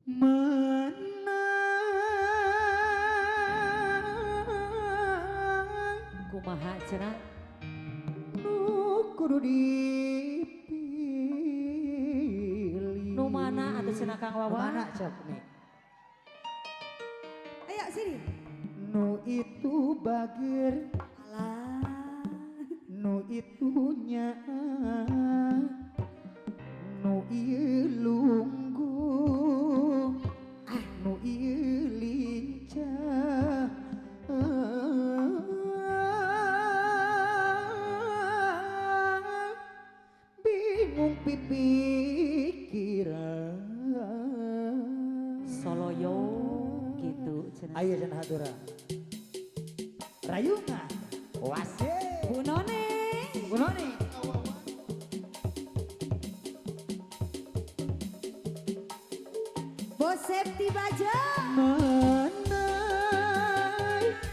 menang Kumaha cenah? nu kudu dipilih. Nu mana atuh cenah Kang Wawa? Mana cak nih? Ayo sini. Nu itu bagir, Alah. nu itunya, nu ieu lungguh, nu ieu lincah. Bingung pipikiran. Soloyo gitu cenah. Ayo cenah hatura. Rayungan. Wasih. Bu None. Gunoni. Bos Septi Baja. Menai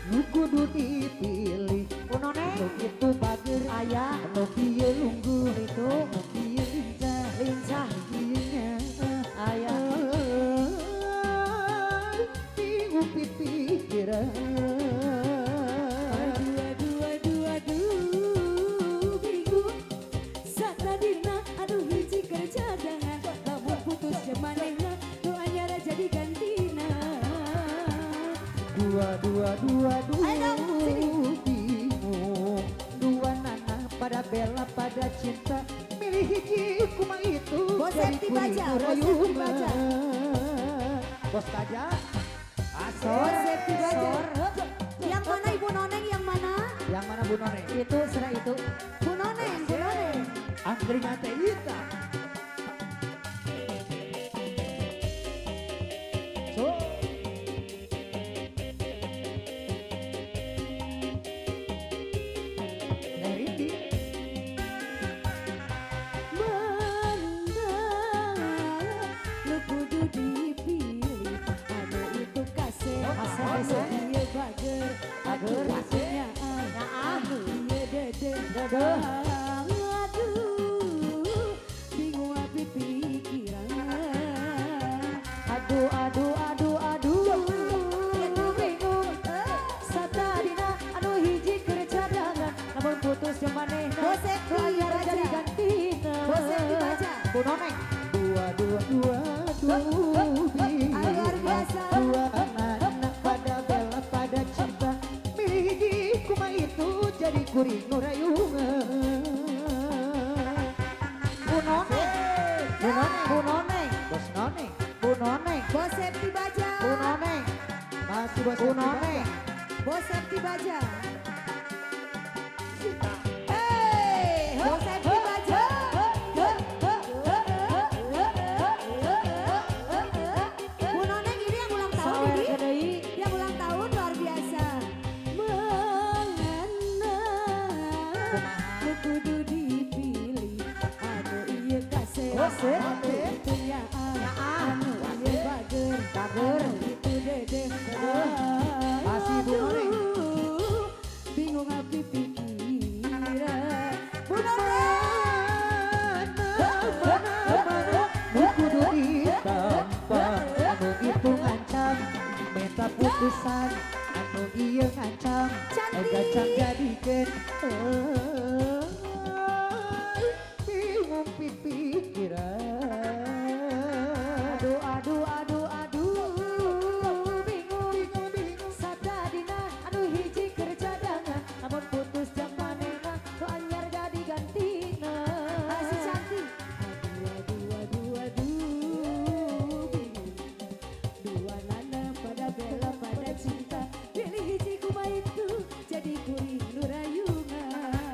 nu kudu dipilih. Punone Nu itu bagir aya nu kieu lungguh itu nu kieu lincah lincah kieu nya aya bingung pipikiran. Aduh, aduh, aduh, aduh, bingung. Sakadina, aduh hiji kerja jangan. Lamun putus jemanehna, nu anyar jadi gantina. Dua Ayo dong, sini. bingung. Dua nana pada bela pada cinta. Milih hiji kuma itu. Bos jadi Septi Baja, kuring Bos Septi Baja. rayungan. Bos Baja. Bos Septi Baja. Asor. Yang mana Ibu Noneng, yang mana? Yang mana Bu None? itu cenah itu. Bu Noneng, Bu Noneng. Angkringan teh hitam. So. Rindi. Menang, lu kudu dipilih. Anu itu kasih, kasih. Iya bager, Bager, waktunya anu iya dede. Aduh, bingung api pikiran. Aduh aduh aduh aduh. Bingung. Satadina anu hiji keur cadangan. Lamun putus jeung manehna. Bos Septi nu anyar Baja. jadi gantina. Bos Septi Baja. Punone Dua bingung. Luar biasa. Dua anak pada bela pada cinta. Milih hiji kuma itu jadi kuring nu rayungan. Punone Punone Bos None. Punone Bos Septi Baja. Punone Masih bos Punone Bos Septi Baja. Hey, Bos Septi Baja. Bu Noneng ini yang ulang tahun Sawer ini. deui. Yang ulang tahun luar biasa. Mengenang, lu kudu dipilih. Anu ieu kasih, Kasih. anu itu anu ieu bager, anu itu dede. Masih Bu Noneng. Aduh, bingung api pikiran. Bu Noneng. Nu kudu ditampar. Anu itu ngancam minta putusan. Anu ieu ngancam Cantik. gacang jadikeun. Bingung pipikiran. Aduh aduh aduh aduh. Bingung Satadina anu hiji keur cadangan. Lamun putus jeung manehna nu anyar jadi gantina. Masih cantik. Aduh, bingung. Dua nana pada bela pada cinta. Pilih hiji kuma itu jadi kuring nu rayungan.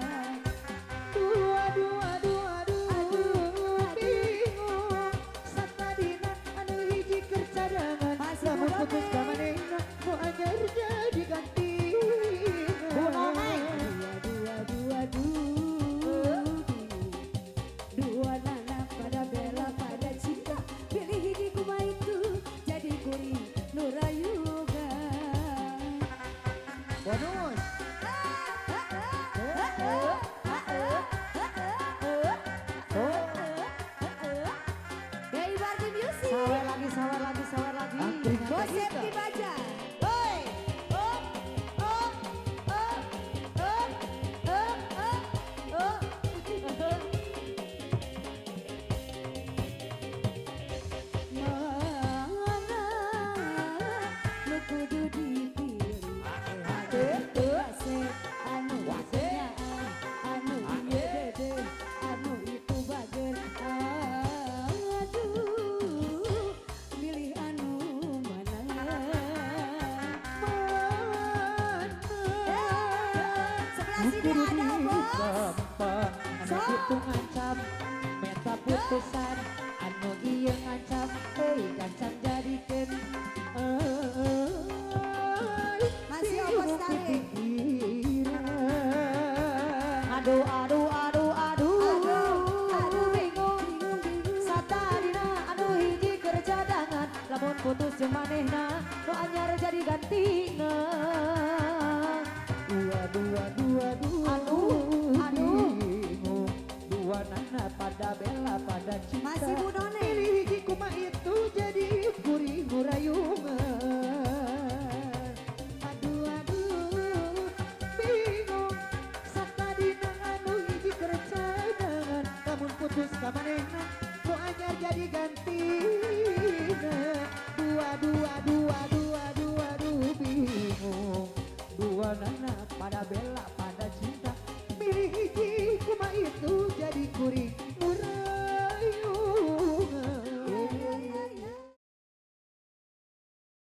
kudu ada, Bos. disempeng anu Sok. kitu ngancam meta putusan anu ieu ngancam euy gancang jadikeun